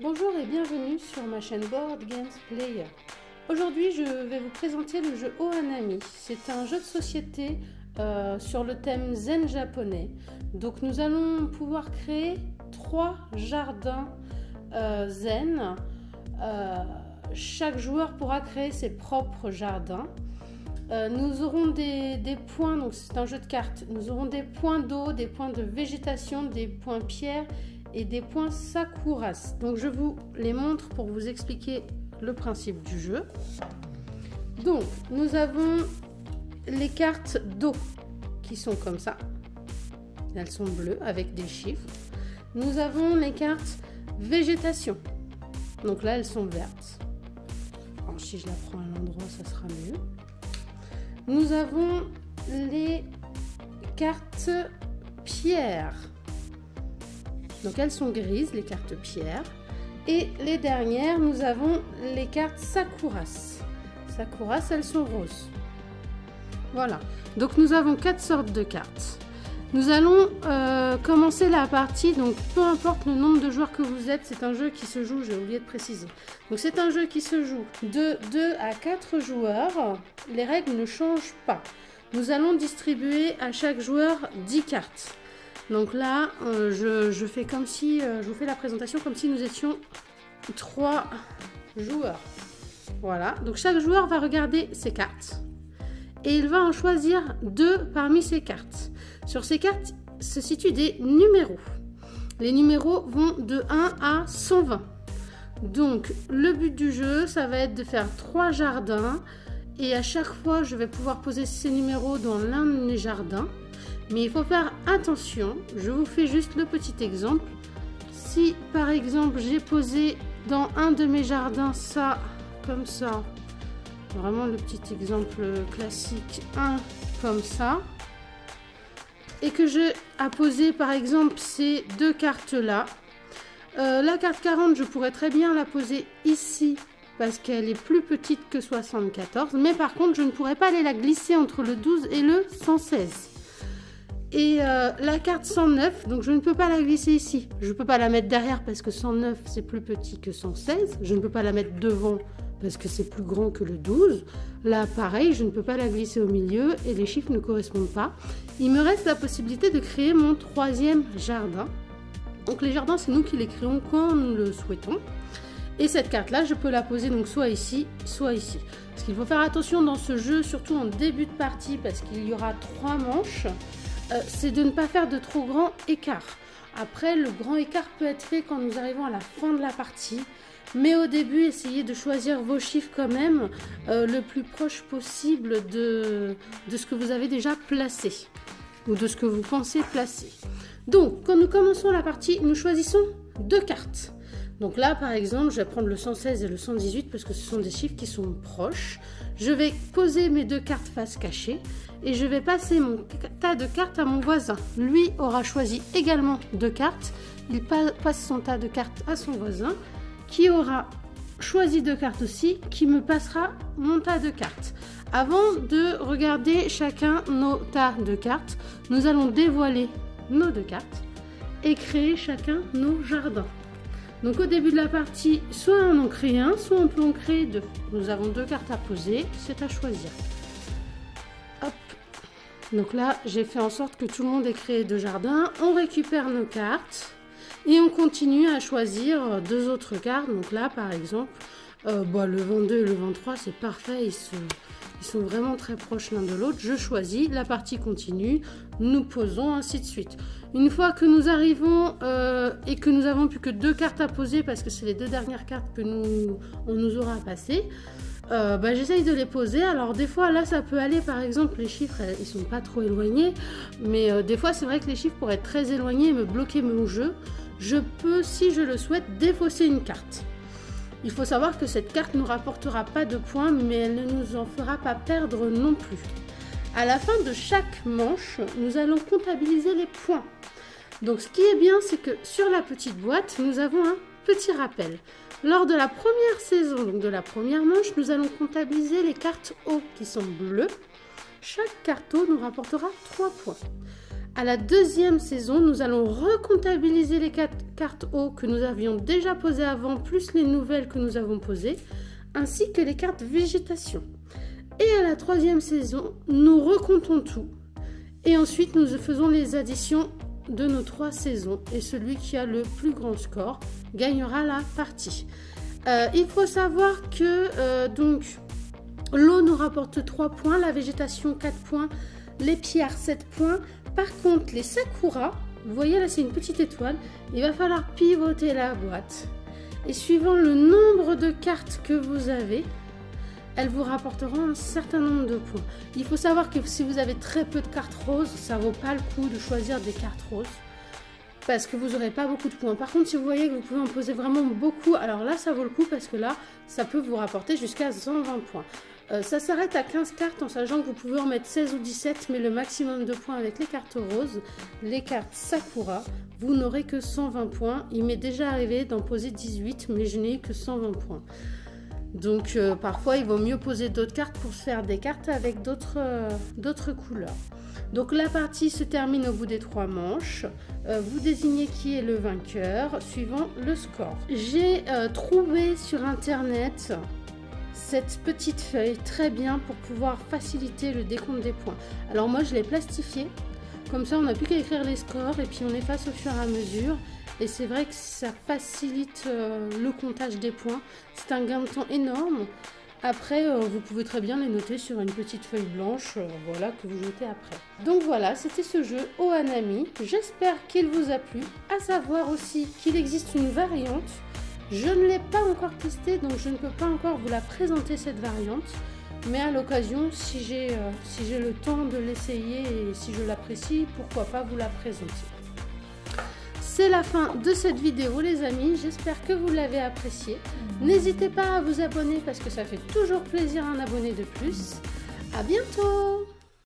Bonjour et bienvenue sur ma chaîne Board Games Player. Aujourd'hui, je vais vous présenter le jeu Ohanami. C'est un jeu de société sur le thème zen japonais. Donc nous allons pouvoir créer 3 jardins zen. Chaque joueur pourra créer ses propres jardins. Nous aurons des points, donc c'est un jeu de cartes. Nous aurons des points d'eau, des points de végétation, des points pierre et des points sakuras. Donc je vous les montre pour vous expliquer le principe du jeu. Donc nous avons les cartes d'eau qui sont comme ça. Elles sont bleues avec des chiffres. Nous avons les cartes végétation. Donc là elles sont vertes. Alors, si je la prends à l'endroit, ça sera mieux. Nous avons les cartes pierre. Donc elles sont grises, les cartes pierre. Et les dernières, nous avons les cartes sakuras. Sakuras, elles sont roses. Voilà. Donc nous avons 4 sortes de cartes. Nous allons commencer la partie. Donc peu importe le nombre de joueurs que vous êtes, c'est un jeu qui se joue, j'ai oublié de préciser. Donc c'est un jeu qui se joue de 2 à 4 joueurs. Les règles ne changent pas. Nous allons distribuer à chaque joueur 10 cartes. Donc là, je fais comme si, je vous fais la présentation comme si nous étions 3 joueurs. Voilà, donc chaque joueur va regarder ses cartes et il va en choisir 2 parmi ses cartes. Sur ces cartes se situent des numéros. Les numéros vont de 1 à 120. Donc le but du jeu, ça va être de faire 3 jardins et à chaque fois, je vais pouvoir poser ces numéros dans l'un de mes jardins. Mais il faut faire attention, je vous fais juste le petit exemple. Si par exemple j'ai posé dans un de mes jardins ça, comme ça, vraiment le petit exemple classique, 1 comme ça, et que j'ai à poser par exemple ces 2 cartes là, la carte 40 je pourrais très bien la poser ici parce qu'elle est plus petite que 74, mais par contre je ne pourrais pas aller la glisser entre le 12 et le 116. Et la carte 109, donc je ne peux pas la glisser ici. Je ne peux pas la mettre derrière parce que 109 c'est plus petit que 116. Je ne peux pas la mettre devant parce que c'est plus grand que le 12. Là pareil, je ne peux pas la glisser au milieu et les chiffres ne correspondent pas. Il me reste la possibilité de créer mon 3e jardin. Donc les jardins, c'est nous qui les créons quand nous le souhaitons. Et cette carte là, je peux la poser donc soit ici, soit ici. Parce qu'il faut faire attention dans ce jeu, surtout en début de partie, parce qu'il y aura 3 manches. C'est de ne pas faire de trop grand écart. Après, le grand écart peut être fait quand nous arrivons à la fin de la partie. Mais au début, essayez de choisir vos chiffres quand même le plus proche possible de ce que vous avez déjà placé. Ou de ce que vous pensez placer. Donc, quand nous commençons la partie, nous choisissons 2 cartes. Donc là, par exemple, je vais prendre le 116 et le 118 parce que ce sont des chiffres qui sont proches. Je vais poser mes 2 cartes face cachée et je vais passer mon tas de cartes à mon voisin. Lui aura choisi également 2 cartes. Il passe son tas de cartes à son voisin qui aura choisi 2 cartes aussi, qui me passera mon tas de cartes. Avant de regarder chacun nos tas de cartes, nous allons dévoiler nos 2 cartes et créer chacun nos jardins. Donc au début de la partie, soit on en crée un, soit on peut en créer 2. Nous avons 2 cartes à poser, c'est à choisir. Hop. Donc là, j'ai fait en sorte que tout le monde ait créé 2 jardins. On récupère nos cartes et on continue à choisir 2 autres cartes. Donc là, par exemple, le 22 et le 23, c'est parfait. Ils sont vraiment très proches l'un de l'autre. Je choisis, la partie continue, nous posons, ainsi de suite. Une fois que nous arrivons et que nous avons plus que 2 cartes à poser, parce que c'est les 2 dernières cartes que on nous aura à passer, j'essaye de les poser. Alors des fois, là, ça peut aller, par exemple, les chiffres, ils sont pas trop éloignés, mais des fois, c'est vrai que les chiffres pourraient être très éloignés et me bloquer mon jeu. Je peux, si je le souhaite, défausser une carte. Il faut savoir que cette carte ne nous rapportera pas de points, mais elle ne nous en fera pas perdre non plus. À la fin de chaque manche, nous allons comptabiliser les points. Donc ce qui est bien, c'est que sur la petite boîte, nous avons un petit rappel. Lors de la première saison, donc de la première manche, nous allons comptabiliser les cartes eau qui sont bleues. Chaque carte eau nous rapportera 3 points. À la deuxième saison, nous allons recomptabiliser les cartes eau que nous avions déjà posées avant, plus les nouvelles que nous avons posées, ainsi que les cartes végétation. Et à la troisième saison, nous recomptons tout. Et ensuite, nous faisons les additions de nos 3 saisons. Et celui qui a le plus grand score gagnera la partie. Il faut savoir que donc l'eau nous rapporte 3 points, la végétation 4 points, les pierres 7 points. Par contre, les sakura, vous voyez là c'est une petite étoile, il va falloir pivoter la boîte. Et suivant le nombre de cartes que vous avez, elles vous rapporteront un certain nombre de points. Il faut savoir que si vous avez très peu de cartes roses, ça ne vaut pas le coup de choisir des cartes roses. Parce que vous n'aurez pas beaucoup de points. Par contre, si vous voyez que vous pouvez en poser vraiment beaucoup, alors là ça vaut le coup parce que là, ça peut vous rapporter jusqu'à 120 points. Ça s'arrête à 15 cartes en sachant que vous pouvez en mettre 16 ou 17, mais le maximum de points avec les cartes roses, les cartes Sakura, vous n'aurez que 120 points. Il m'est déjà arrivé d'en poser 18, mais je n'ai eu que 120 points. Donc parfois il vaut mieux poser d'autres cartes pour se faire des cartes avec d'autres couleurs. Donc la partie se termine au bout des 3 manches. Vous désignez qui est le vainqueur suivant le score. J'ai trouvé sur internet cette petite feuille très bien pour pouvoir faciliter le décompte des points. Alors moi je l'ai plastifiée, comme ça on n'a plus qu'à écrire les scores et puis on efface au fur et à mesure. Et c'est vrai que ça facilite le comptage des points. C'est un gain de temps énorme. Après, vous pouvez très bien les noter sur une petite feuille blanche, voilà, que vous jetez après. Donc voilà, c'était ce jeu Ohanami. J'espère qu'il vous a plu. À savoir aussi qu'il existe une variante. Je ne l'ai pas encore testée, donc je ne peux pas encore vous la présenter cette variante. Mais à l'occasion, si j'ai le temps de l'essayer et si je l'apprécie, pourquoi pas vous la présenter. C'est la fin de cette vidéo les amis, j'espère que vous l'avez appréciée. N'hésitez pas à vous abonner parce que ça fait toujours plaisir à un abonné de plus. À bientôt!